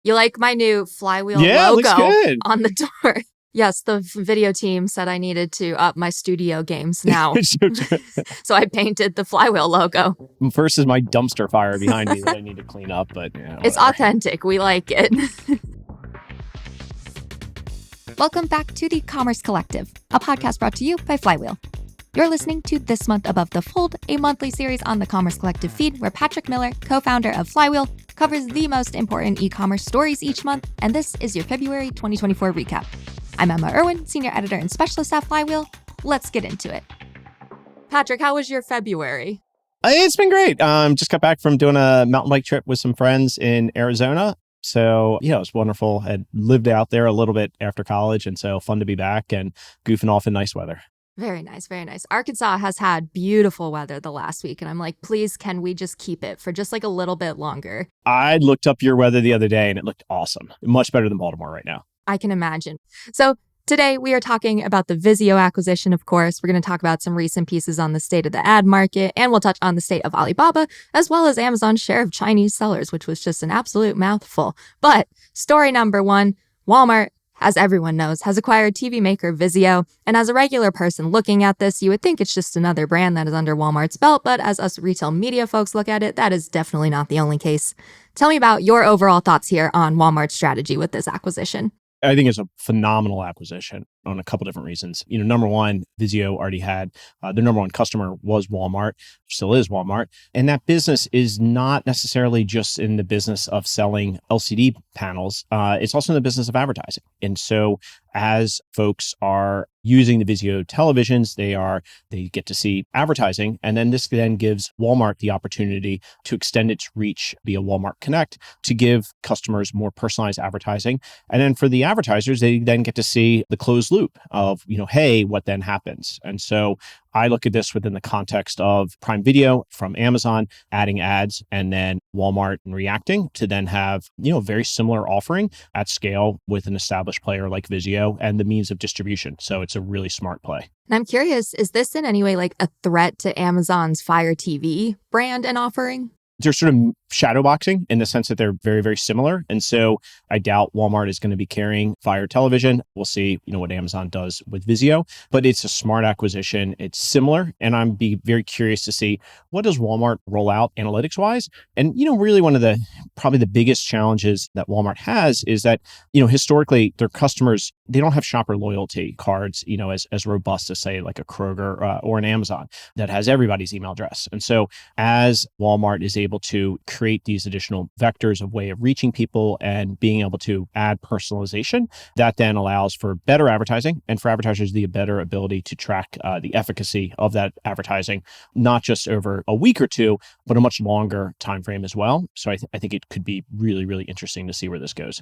You like my new flywheel Yeah, it looks logo good. on the door? Yes, the video team said I needed to up my studio games now. So I painted the flywheel logo. First is my dumpster fire behind me that I need to clean up, but It's authentic. We like it. Welcome back to the Commerce Collective, a podcast brought to you by Flywheel. You're listening to This Month Above the Fold, a monthly series on the Commerce Collective feed where Patrick Miller, co-founder of Flywheel, covers the most important e-commerce stories each month, and this is your February 2024 recap. I'm Emma Irwin, senior editor and specialist at Flywheel. Let's get into it. Patrick, how was your February? It's been great. Just got back from doing a mountain bike trip with some friends in Arizona. So, it was wonderful. Had lived out there a little bit after college, and so fun to be back and goofing off in nice weather. Very nice, very nice. Arkansas has had beautiful weather the last week, and I'm like, please, can we just keep it for just like a little bit longer? I looked up your weather the other day, and it looked awesome. Much better than Baltimore right now. I can imagine. So today we are talking about the Vizio acquisition, of course. We're going to talk about some recent pieces on the state of the ad market, and we'll touch on the state of Alibaba, as well as Amazon's share of Chinese sellers, which was just an absolute mouthful. But story number one, Walmart, as everyone knows, has acquired TV maker Vizio. And as a regular person looking at this, you would think it's just another brand that is under Walmart's belt. But as us retail media folks look at it, that is definitely not the only case. Tell me about your overall thoughts here on Walmart's strategy with this acquisition. I think it's a phenomenal acquisition on a couple different reasons. Number one, Vizio already had their number one customer was Walmart, still is Walmart. And that business is not necessarily just in the business of selling LCD panels. It's also in the business of advertising. And so as folks are using the Vizio televisions, they get to see advertising. And then this then gives Walmart the opportunity to extend its reach via Walmart Connect to give customers more personalized advertising. And then for the advertisers, they then get to see the closed loop of, hey, what then happens? And so I look at this within the context of Prime Video from Amazon, adding ads, and then Walmart reacting to then have, a very similar offering at scale with an established player like Vizio and the means of distribution. So it's a really smart play. And I'm curious, is this in any way like a threat to Amazon's Fire TV brand and offering? They're sort of shadowboxing in the sense that they're very, very similar. And so I doubt Walmart is going to be carrying Fire television. We'll see, what Amazon does with Vizio, but it's a smart acquisition. It's similar. And I'm be very curious to see what does Walmart roll out analytics wise. And, really one of probably the biggest challenges that Walmart has is that, historically their customers, they don't have shopper loyalty cards, as robust as say like a Kroger or an Amazon that has everybody's email address. And so as Walmart is able to create these additional vectors of way of reaching people and being able to add personalization, that then allows for better advertising and for advertisers the better ability to track the efficacy of that advertising, not just over a week or two, but a much longer time frame as well. So I think it could be really, really interesting to see where this goes.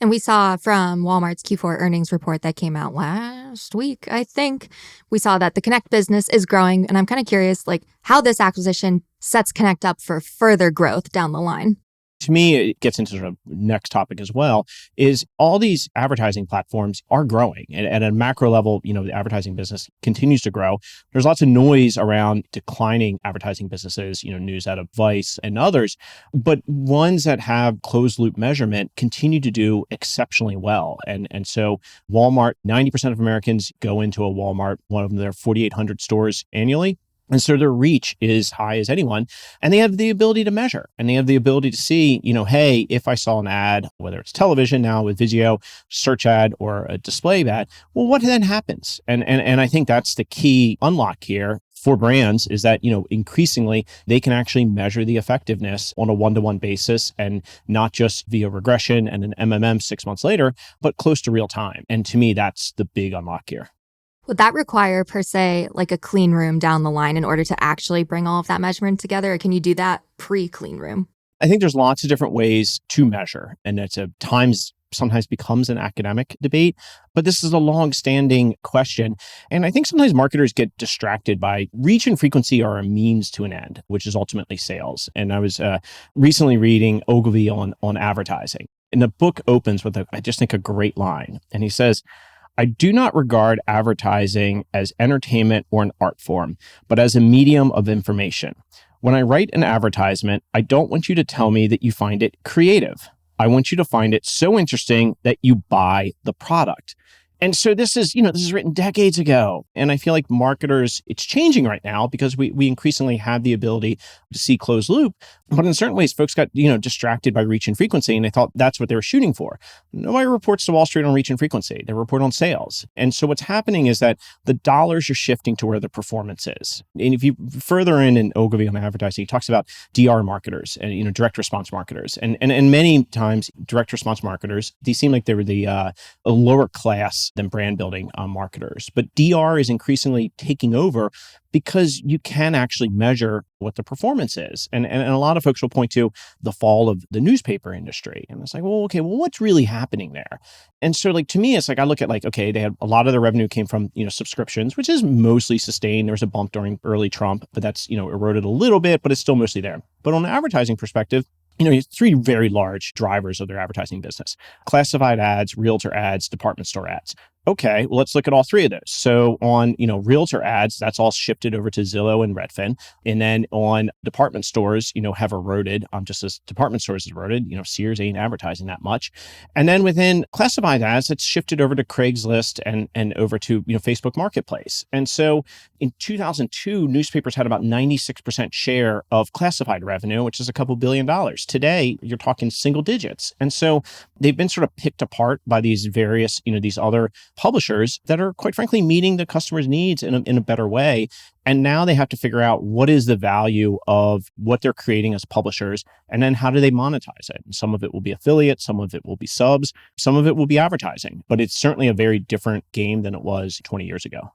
And we saw from Walmart's Q4 earnings report that came out last week, I think, we saw that the Connect business is growing. And I'm kind of curious, how this acquisition sets Connect up for further growth down the line. To me, it gets into the next topic as well, is all these advertising platforms are growing. And at a macro level, the advertising business continues to grow. There's lots of noise around declining advertising businesses, news out of Vice and others, but ones that have closed loop measurement continue to do exceptionally well. And so Walmart, 90% of Americans go into a Walmart, one of their 4,800 stores annually. And so their reach is high as anyone, and they have the ability to measure and they have the ability to see, hey, if I saw an ad, whether it's television now with Vizio, search ad or a display ad, well, what then happens? And I think that's the key unlock here for brands is that, increasingly they can actually measure the effectiveness on a one-to-one basis and not just via regression and an MMM 6 months later, but close to real time. And to me, that's the big unlock here. Would that require, per se, like a clean room down the line in order to actually bring all of that measurement together? Or can you do that pre-clean room? I think there's lots of different ways to measure. And it's sometimes becomes an academic debate, but this is a long-standing question. And I think sometimes marketers get distracted by reach and frequency are a means to an end, which is ultimately sales. And I was recently reading Ogilvy on advertising. And the book opens with, I just think, a great line. And he says, I do not regard advertising as entertainment or an art form, but as a medium of information. When I write an advertisement, I don't want you to tell me that you find it creative. I want you to find it so interesting that you buy the product. And so this is written decades ago. And I feel like marketers, it's changing right now because we increasingly have the ability to see closed loop. But in certain ways, folks got, distracted by reach and frequency, and they thought that's what they were shooting for. Nobody reports to Wall Street on reach and frequency. They report on sales. And so what's happening is that the dollars are shifting to where the performance is. And if you further in Ogilvy on advertising, he talks about DR marketers and, direct response marketers. And many times direct response marketers, they seem like they were a lower class than brand building marketers. But DR is increasingly taking over because you can actually measure what the performance is. And a lot of folks will point to the fall of the newspaper industry. And it's like, what's really happening there? And so to me, it's like, I look at they had a lot of the revenue came from, subscriptions, which is mostly sustained. There was a bump during early Trump, but that's, eroded a little bit, but it's still mostly there. But on the advertising perspective, three very large drivers of their advertising business: classified ads, realtor ads, department store ads. Okay, well, let's look at all three of those. So on, realtor ads, that's all shifted over to Zillow and Redfin. And then on department stores, have eroded, just as department stores have eroded, Sears ain't advertising that much. And then within classified ads, it's shifted over to Craigslist and over to, Facebook Marketplace. And so in 2002, newspapers had about 96% share of classified revenue, which is a couple $2 billion. Today, you're talking single digits. And so they've been sort of picked apart by these various, these other publishers that are, quite frankly, meeting the customer's needs in a better way. And now they have to figure out what is the value of what they're creating as publishers, and then how do they monetize it? And some of it will be affiliate, some of it will be subs, some of it will be advertising. But it's certainly a very different game than it was 20 years ago.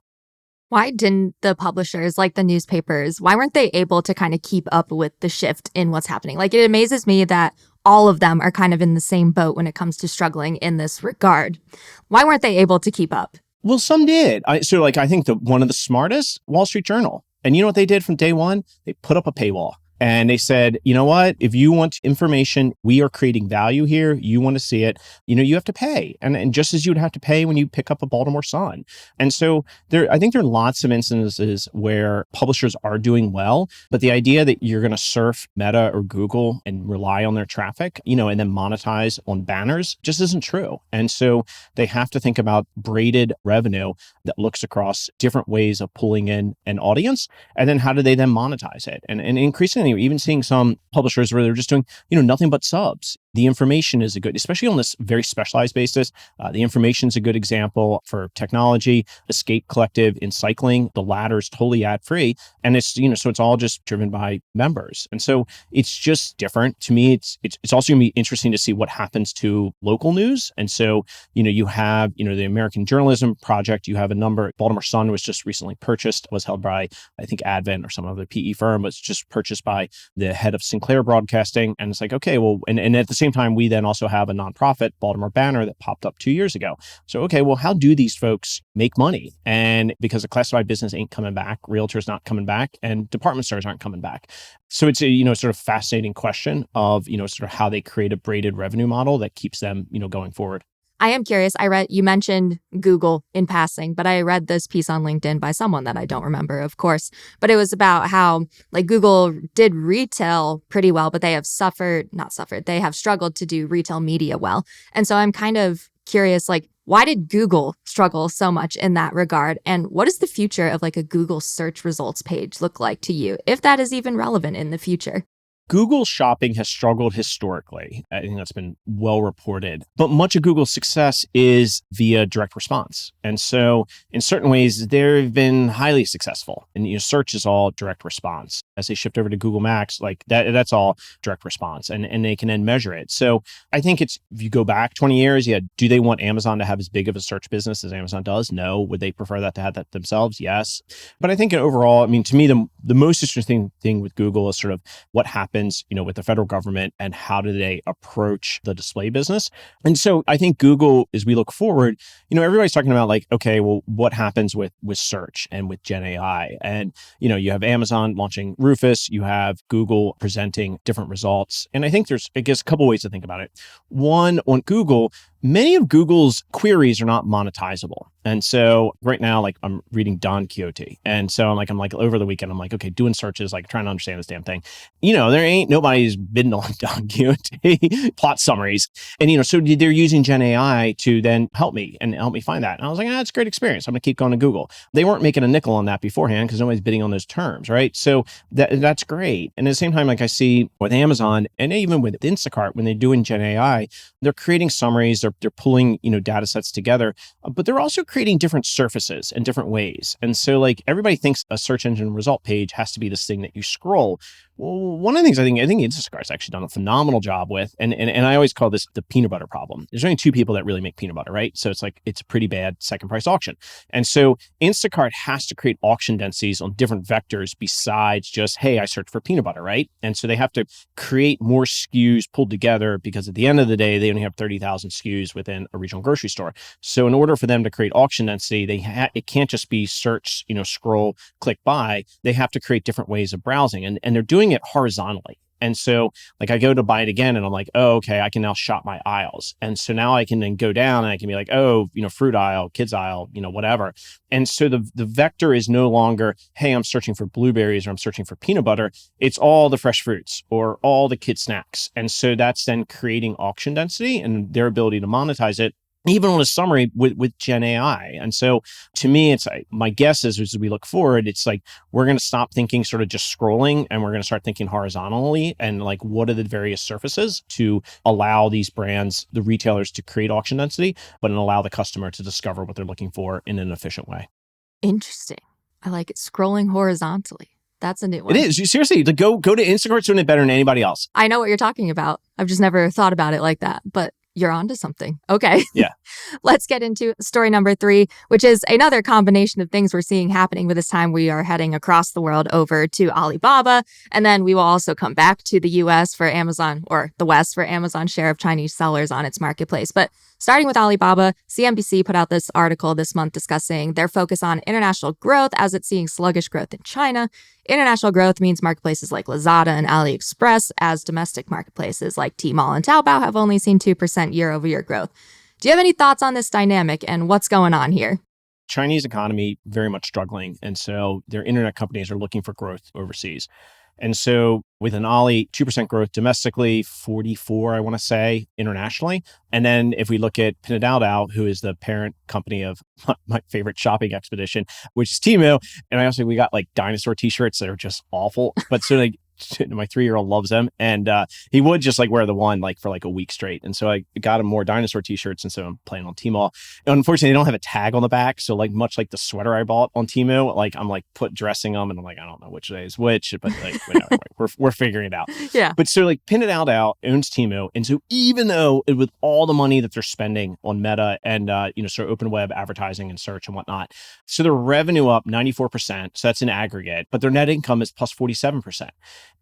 Why didn't the publishers, like the newspapers, why weren't they able to kind of keep up with the shift in what's happening? It amazes me that all of them are kind of in the same boat when it comes to struggling in this regard. Why weren't they able to keep up? Well, some did. I think one of the smartest, Wall Street Journal. And you know what they did from day one? They put up a paywall. And they said, you know what? If you want information, we are creating value here. You want to see it, you have to pay. And just as you would have to pay when you pick up a Baltimore Sun. And so I think there are lots of instances where publishers are doing well, but the idea that you're going to surf Meta or Google and rely on their traffic, and then monetize on banners just isn't true. And so they have to think about braided revenue that looks across different ways of pulling in an audience. And then how do they then monetize it? And increasingly, even seeing some publishers where they're just doing, nothing but subs. The information is especially on this very specialized basis. The information is a good example for technology, Escape Collective in cycling. The latter is totally ad free. And it's, so it's all just driven by members. And so it's just different. To me, it's also going to be interesting to see what happens to local news. And so, you have, the American Journalism Project, you have a number. Baltimore Sun was just recently purchased, was held by, I think, Advent or some other PE firm, was just purchased by the head of Sinclair Broadcasting. And it's like, okay, well, and at the same time, we then also have a nonprofit, Baltimore Banner, that popped up 2 years ago. So, okay, well, how do these folks make money? And because the classified business ain't coming back, realtors not coming back, and department stores aren't coming back. So it's a, sort of fascinating question of, sort of how they create a braided revenue model that keeps them, going forward. I am curious. You mentioned Google in passing, but I read this piece on LinkedIn by someone that I don't remember, of course. But it was about how Google did retail pretty well, but they have they have struggled to do retail media well. And so I'm kind of curious, why did Google struggle so much in that regard? And what does the future of a Google search results page look like to you, if that is even relevant in the future? Google shopping has struggled historically. I think that's been well reported. But much of Google's success is via direct response. And so in certain ways, they've been highly successful. And search is all direct response. As they shift over to Google Max, that's all direct response. And they can then measure it. So I think if you go back 20 years, do they want Amazon to have as big of a search business as Amazon does? No. Would they prefer that to have that themselves? Yes. But I think overall, to me, the most interesting thing with Google is sort of what happens, with the federal government and how do they approach the display business. And so I think Google, as we look forward, everybody's talking about okay, well, what happens with search and with Gen AI? And, you have Amazon launching Rufus, you have Google presenting different results. And I think there's, a couple ways to think about it. One, on Google, many of Google's queries are not monetizable. And so right now, like I'm reading Don Quixote. And so I'm like over the weekend, I'm like, okay, doing searches, like trying to understand this damn thing. There ain't nobody's bidding on Don Quixote plot summaries. And, so they're using Gen AI to then help me find that. And I was like, it's a great experience. I'm going to keep going to Google. They weren't making a nickel on that beforehand because nobody's bidding on those terms, right? So that's great. And at the same time, like I see with Amazon and even with Instacart, when they're doing Gen AI, they're creating summaries, they're pulling, data sets together, but they're also creating different surfaces in different ways. And so like everybody thinks a search engine result page has to be this thing that you scroll. Well, one of the things I think Instacart's actually done a phenomenal job with, and I always call this the peanut butter problem. There's only two people that really make peanut butter, right? So it's a pretty bad second price auction. And so Instacart has to create auction densities on different vectors besides just, hey, I search for peanut butter, right? And so they have to create more SKUs pulled together because at the end of the day, they only have 30,000 SKUs within a regional grocery store. So in order for them to create auction density, it can't just be search, scroll, click, buy. They have to create different ways of browsing, and they're doing it horizontally. And so like I go to buy it again and I'm like, oh, okay, I can now shop my aisles. And so now I can then go down and I can be like, oh, fruit aisle, kids aisle, whatever. And so the vector is no longer, hey, I'm searching for blueberries or I'm searching for peanut butter. It's all the fresh fruits or all the kid snacks. And so that's then creating auction density and their ability to monetize it, even on a summary with Gen AI. And so to me, it's my guess is as we look forward, it's like we're going to stop thinking sort of just scrolling and we're going to start thinking horizontally and like what are the various surfaces to allow these brands, the retailers, to create auction density, but allow the customer to discover what they're looking for in an efficient way. Interesting. I like it. Scrolling horizontally. That's a new one. It is. You seriously, go to Instacart doing it better than anybody else. I know what you're talking about. I've just never thought about it like that, but you're onto something. Okay. Yeah. Let's get into story number 3, which is another combination of things we're seeing happening. With this time, we are heading across the world over to Alibaba. And then we will also come back to the US for Amazon, or the West for Amazon's share of Chinese sellers on its marketplace. But starting with Alibaba, CNBC put out this article this month discussing their focus on international growth as it's seeing sluggish growth in China. International growth means marketplaces like Lazada and AliExpress, as domestic marketplaces like Tmall and Taobao have only seen 2% year-over-year growth. Do you have any thoughts on this dynamic and what's going on here? Chinese economy very much struggling. And so their internet companies are looking for growth overseas. And so with an Ali, 2% growth domestically, 44, I want to say, internationally. And then if we look at Pinduoduo, who is the parent company of my favorite shopping expedition, which is Temu. And we got like dinosaur t-shirts that are just awful. But so like my 3-year-old loves them. And he would just like wear the one like for like a week straight. And so I got him more dinosaur t-shirts. And so I'm playing on Tmall. And unfortunately, they don't have a tag on the back. So like much like the sweater I bought on Temu, like I'm like dressing them and I'm like, I don't know which day is which, but like we're figuring it out. Yeah. But so like Pinduoduo owns Temu. And so even though with all the money that they're spending on Meta and sort of open web advertising and search and whatnot, so their revenue up 94%. So that's an aggregate, but their net income is plus 47%.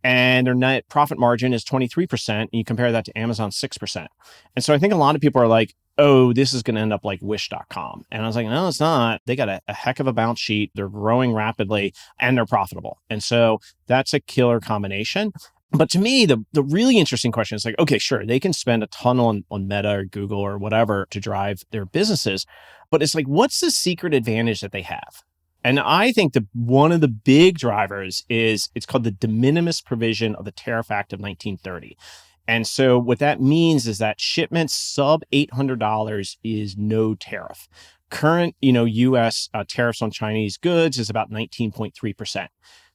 And their net profit margin is 23%. And you compare that to Amazon's 6%. And so I think a lot of people are like, oh, this is going to end up like Wish.com. And I was like, no, it's not. They got a heck of a balance sheet. They're growing rapidly and they're profitable. And so that's a killer combination. But to me, the really interesting question is like, okay, sure, they can spend a ton on Meta or Google or whatever to drive their businesses. But it's like, what's the secret advantage that they have? And I think one of the big drivers is it's called the de minimis provision of the Tariff Act of 1930. And so what that means is that shipments sub $800 is no tariff. Current, U.S. Tariffs on Chinese goods is about 19.3%.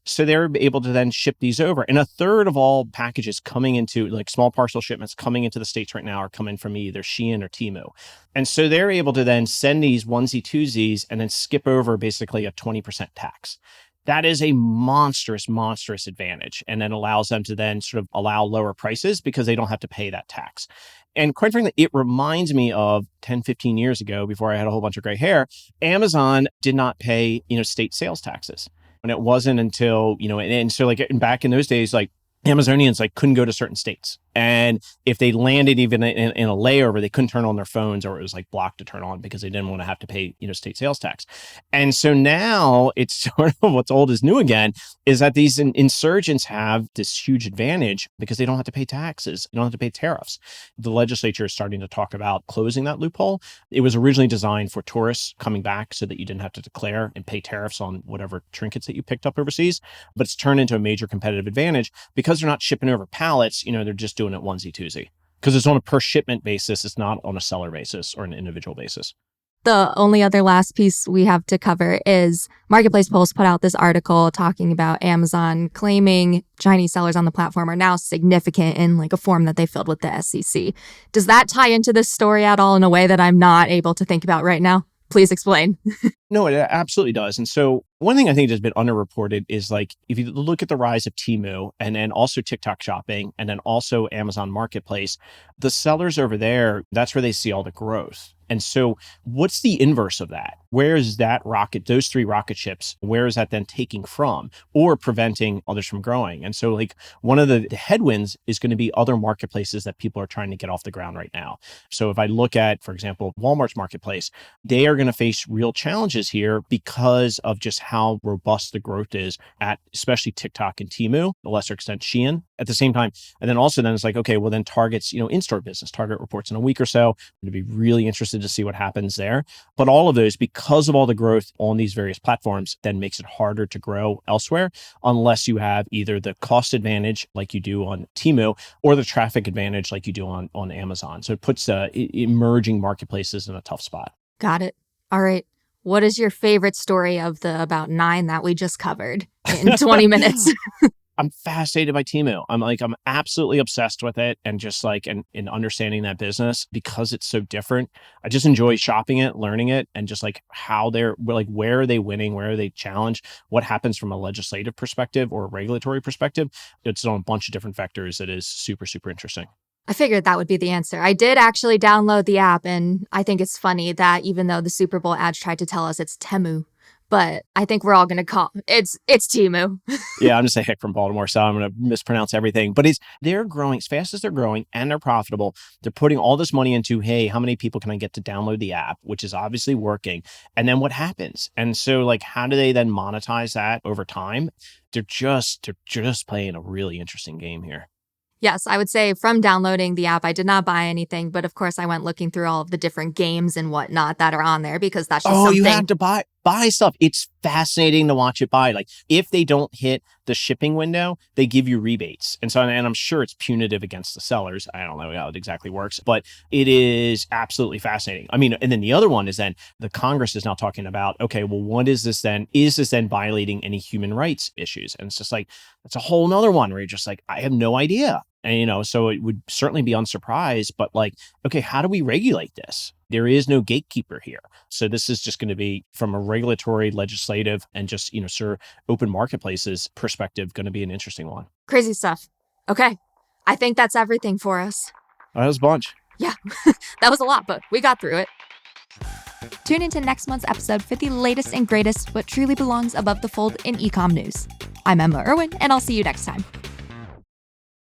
So they're able to then ship these over. And a third of all packages coming into, like small parcel shipments coming into the States right now are coming from either Shein or Temu. And so they're able to then send these onesie twosies and then skip over basically a 20% tax. That is a monstrous advantage. And then allows them to then sort of allow lower prices because they don't have to pay that tax. And quite frankly, it reminds me of 10, 15 years ago, before I had a whole bunch of gray hair, Amazon did not pay, state sales taxes. And it wasn't until, and so like back in those days, like Amazonians like couldn't go to certain states. And if they landed even in a layover, they couldn't turn on their phones, or it was like blocked to turn on because they didn't want to have to pay, state sales tax. And so now it's sort of what's old is new again, is that these insurgents have this huge advantage because they don't have to pay taxes. They don't have to pay tariffs. The legislature is starting to talk about closing that loophole. It was originally designed for tourists coming back so that you didn't have to declare and pay tariffs on whatever trinkets that you picked up overseas. But it's turned into a major competitive advantage because they're not shipping over pallets. They're just doing it onesie twosie because it's on a per shipment basis. It's not on a seller basis or an individual basis. The only other last piece we have to cover is Marketplace Pulse put out this article talking about Amazon claiming Chinese sellers on the platform are now significant in like a form that they filled with the SEC. Does that tie into this story at all in a way that I'm not able to think about right now? Please explain. No, it absolutely does. And so one thing I think has been underreported is like, if you look at the rise of Temu and then also TikTok shopping and then also Amazon Marketplace, the sellers over there, that's where they see all the growth. And so what's the inverse of that? Where is that rocket, those three rocket ships, where is that then taking from or preventing others from growing? And so like one of the headwinds is going to be other marketplaces that people are trying to get off the ground right now. So if I look at, for example, Walmart's marketplace, they are going to face real challenges here because of just how robust the growth is at especially TikTok and Temu, to a lesser extent Shein at the same time. And then also then it's like, okay, well then Target's, in-store business. Target reports in a week or so. I'm going to be really interested to see what happens there. But all of those, because of all the growth on these various platforms, then makes it harder to grow elsewhere unless you have either the cost advantage like you do on Temu or the traffic advantage like you do on Amazon. So it puts emerging marketplaces in a tough spot. Got it. All right. What is your favorite story of the about 9 that we just covered in 20 minutes? I'm fascinated by Temu. I'm absolutely obsessed with it and just like, and understanding that business because it's so different. I just enjoy shopping it, learning it, and just like how where are they winning? Where are they challenged? What happens from a legislative perspective or a regulatory perspective? It's on a bunch of different vectors that is super, super interesting. I figured that would be the answer. I did actually download the app, and I think it's funny that even though the Super Bowl ads tried to tell us it's Temu, but I think we're all going to call it's Temu. Yeah, I'm just a hick from Baltimore, so I'm going to mispronounce everything. But they're growing as fast as they're growing and they're profitable. They're putting all this money into, hey, how many people can I get to download the app, which is obviously working. And then what happens? And so like, how do they then monetize that over time? They're just playing a really interesting game here. Yes, I would say from downloading the app, I did not buy anything, but of course I went looking through all of the different games and whatnot that are on there because that's just something. You have to buy stuff. It's fascinating to watch it buy. Like if they don't hit the shipping window, they give you rebates. And I'm sure it's punitive against the sellers. I don't know how it exactly works, but it is absolutely fascinating. I mean, and then the other one is then the Congress is now talking about, okay, well, what is this then? Is this then violating any human rights issues? And it's just like, that's a whole nother one where you're just like, I have no idea. And, so it would certainly be unsurprised, but like, okay, how do we regulate this? There is no gatekeeper here. So this is just going to be from a regulatory, legislative, and just, open marketplaces perspective, going to be an interesting one. Crazy stuff. Okay. I think that's everything for us. That was a bunch. Yeah, that was a lot, but we got through it. Tune into next month's episode for the latest and greatest what truly belongs above the fold in e-com news. I'm Emma Irwin, and I'll see you next time.